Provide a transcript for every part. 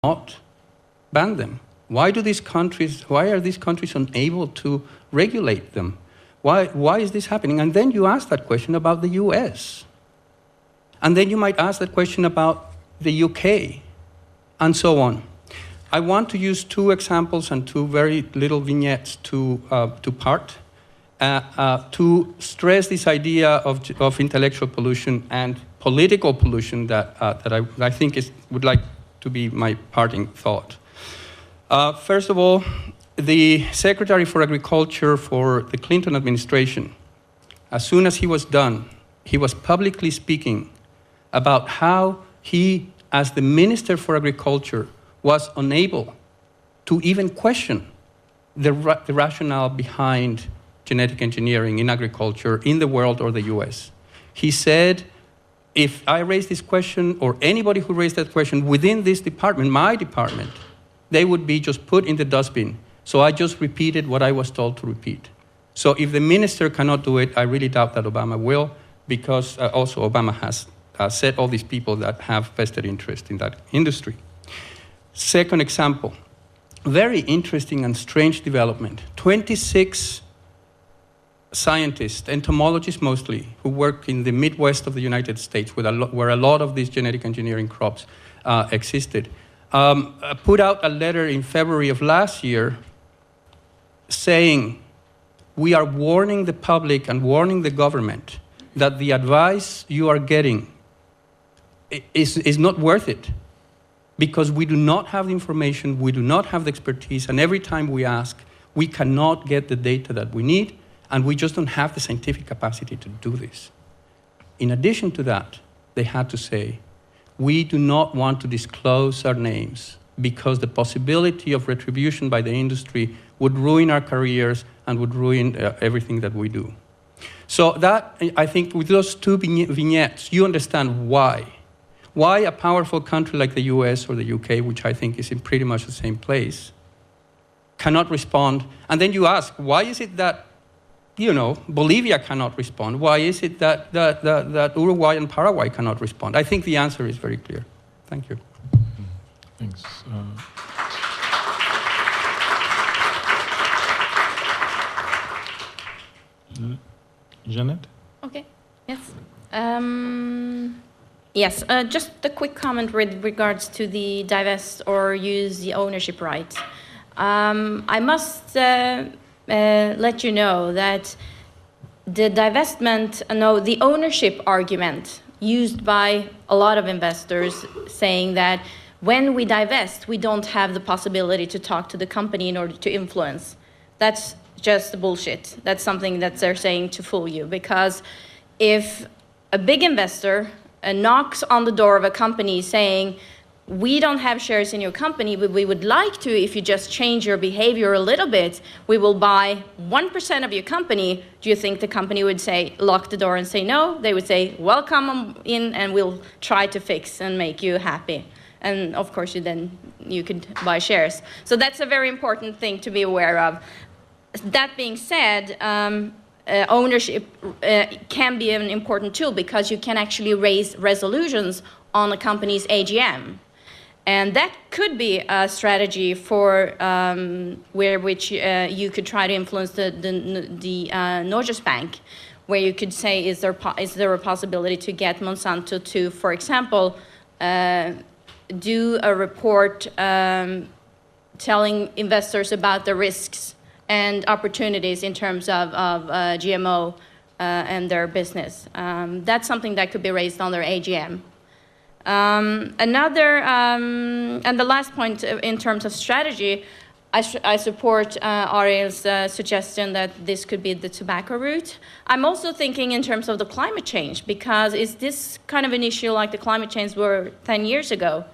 not ban them? Why are these countries unable to regulate them? Why is this happening? And then you ask that question about the US. And then you might ask that question about the UK, and so on. I want to use two examples and two very little vignettes to stress this idea of intellectual pollution and political pollution that I think would like to be my parting thought. First of all, the Secretary for Agriculture for the Clinton administration, as soon as he was done, he was publicly speaking about how he, as the Minister for Agriculture, was unable to even question the rationale behind genetic engineering in agriculture in the world or the US. He said, if I raise this question, or anybody who raised that question within this department, my department, they would be just put in the dustbin. So I just repeated what I was told to repeat. So if the minister cannot do it, I really doubt that Obama will, because also Obama has set all these people that have vested interest in that industry. Second example, very interesting and strange development. 26 scientists, entomologists mostly, who work in the Midwest of the United States, where a lot of these genetic engineering crops existed, put out a letter in February of last year saying, we are warning the public and warning the government that the advice you are getting is not worth it, because we do not have the information, we do not have the expertise, and every time we ask, we cannot get the data that we need, and we just don't have the scientific capacity to do this. In addition to that, they had to say, we do not want to disclose our names because the possibility of retribution by the industry would ruin our careers and would ruin everything that we do. So that, I think, with those two vignettes, you understand why. Why a powerful country like the US or the UK, which I think is in pretty much the same place, cannot respond. And then you ask, why is it that, Bolivia cannot respond? Why is it that Uruguay and Paraguay cannot respond? I think the answer is very clear. Thank you. Thanks. Janet? Okay, yes. Yes, just a quick comment with regards to the divest or use the ownership right. I must let you know that the the ownership argument used by a lot of investors saying that when we divest, we don't have the possibility to talk to the company in order to influence. That's just bullshit. That's something that they're saying to fool you, because if a big investor knocks on the door of a company saying, we don't have shares in your company, but we would like to, if you just change your behavior a little bit, we will buy 1% of your company. Do you think the company would say, lock the door and say no? They would say, welcome in and we'll try to fix and make you happy. And of course, you could buy shares. So that's a very important thing to be aware of. That being said, ownership can be an important tool because you can actually raise resolutions on a company's AGM. And that could be a strategy for which you could try to influence the Norges Bank, where you could say, is there a possibility to get Monsanto to, for example, do a report telling investors about the risks and opportunities in terms of GMO and their business. That's something that could be raised on their AGM. And the last point in terms of strategy, I support Ariel's suggestion that this could be the tobacco route. I'm also thinking in terms of the climate change, because is this kind of an issue like the climate change were 10 years ago?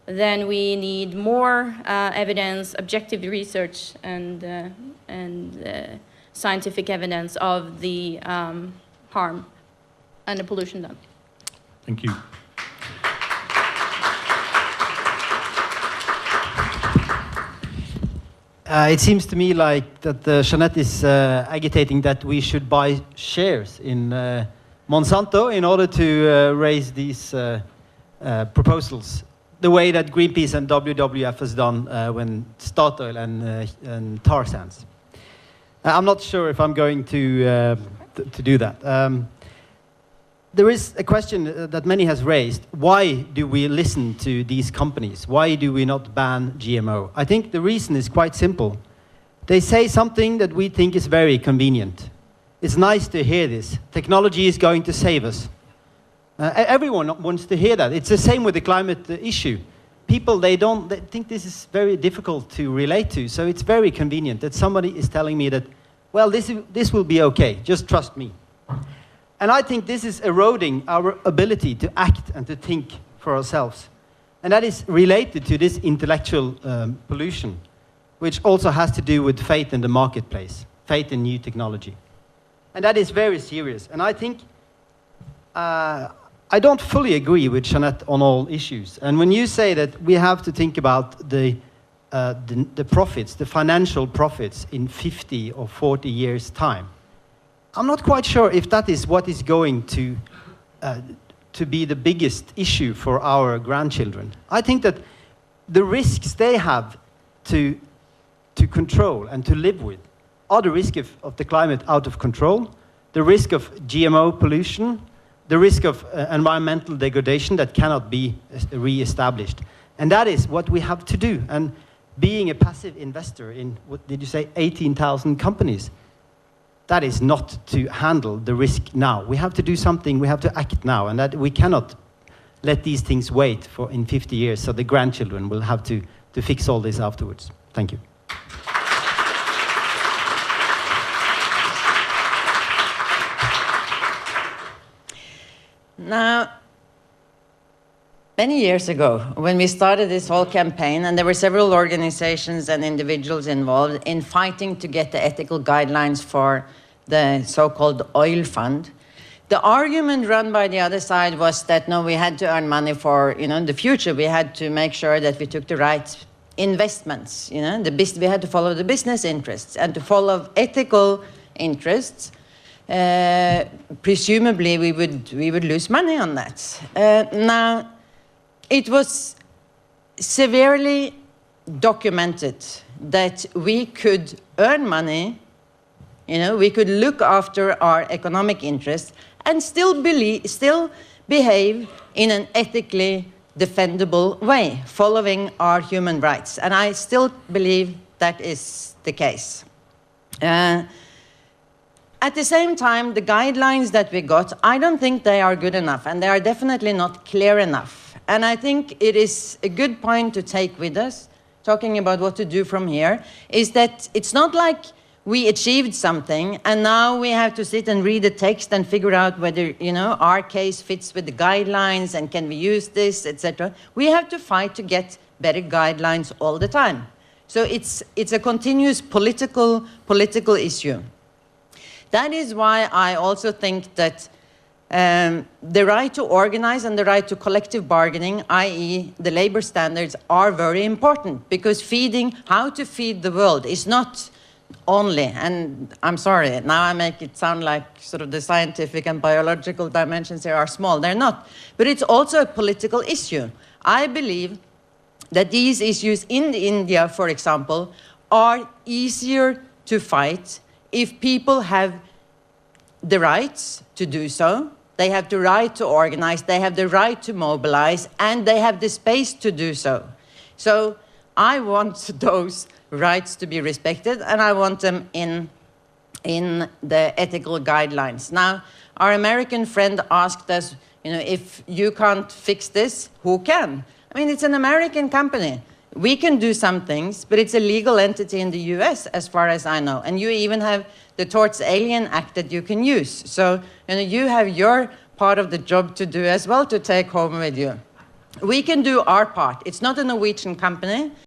Then we need more evidence, objective research, and scientific evidence of the harm and the pollution done. Thank you. It seems to me like that Jeanette is agitating that we should buy shares in Monsanto in order to raise these proposals. the way that Greenpeace and WWF has done when Statoil and tar sands. I'm not sure if I'm going to do that. There is a question that many has raised. Why do we listen to these companies? Why do we not ban GMO? I think the reason is quite simple. They say something that we think is very convenient. It's nice to hear this. Technology is going to save us. Everyone wants to hear that. It's the same with the climate issue. People, they think this is very difficult to relate to, so it's very convenient that somebody is telling me that, well, this will be okay, just trust me. And I think this is eroding our ability to act and to think for ourselves. And that is related to this intellectual pollution, which also has to do with faith in the marketplace, faith in new technology. And that is very serious. And I think I don't fully agree with Jeanette on all issues. And when you say that we have to think about the profits, the financial profits in 50 or 40 years' time, I'm not quite sure if that is what is going to be the biggest issue for our grandchildren. I think that the risks they have to control and to live with are the risk of the climate out of control, the risk of GMO pollution, the risk of environmental degradation that cannot be re-established. And that is what we have to do. And being a passive investor in, what did you say, 18,000 companies, that is not to handle the risk now. We have to do something, we have to act now, and that we cannot let these things wait for in 50 years, so the grandchildren will have to fix all this afterwards. Thank you. Now, many years ago, when we started this whole campaign, and there were several organizations and individuals involved in fighting to get the ethical guidelines for the so-called oil fund, the argument run by the other side was that, no, we had to earn money for, the future. We had to make sure that we took the right investments. We had to follow the business interests, and to follow ethical interests. Presumably we would lose money on that. Now, it was severely documented that we could earn money, we could look after our economic interests and still behave in an ethically defendable way, following our human rights. And I still believe that is the case. At the same time, the guidelines that we got, I don't think they are good enough, and they are definitely not clear enough. And I think it is a good point to take with us, talking about what to do from here, is that it's not like we achieved something, and now we have to sit and read the text and figure out whether, our case fits with the guidelines, and can we use this, etc. We have to fight to get better guidelines all the time. So it's a continuous political issue. That is why I also think that the right to organize and the right to collective bargaining, i.e. the labor standards, are very important, because how to feed the world is not only, and I'm sorry, now I make it sound like sort of the scientific and biological dimensions here are small. They're not. But it's also a political issue. I believe that these issues in India, for example, are easier to fight if people have the rights to do so. They have the right to organize, they have the right to mobilize, and they have the space to do so. So I want those rights to be respected, and I want them in the ethical guidelines. Now, our American friend asked us, if you can't fix this, who can? I mean, it's an American company. We can do some things, but it's a legal entity in the US, as far as I know. And you even have the Torts Alien Act that you can use. So, you have your part of the job to do as well, to take home with you. We can do our part. It's not a Norwegian company.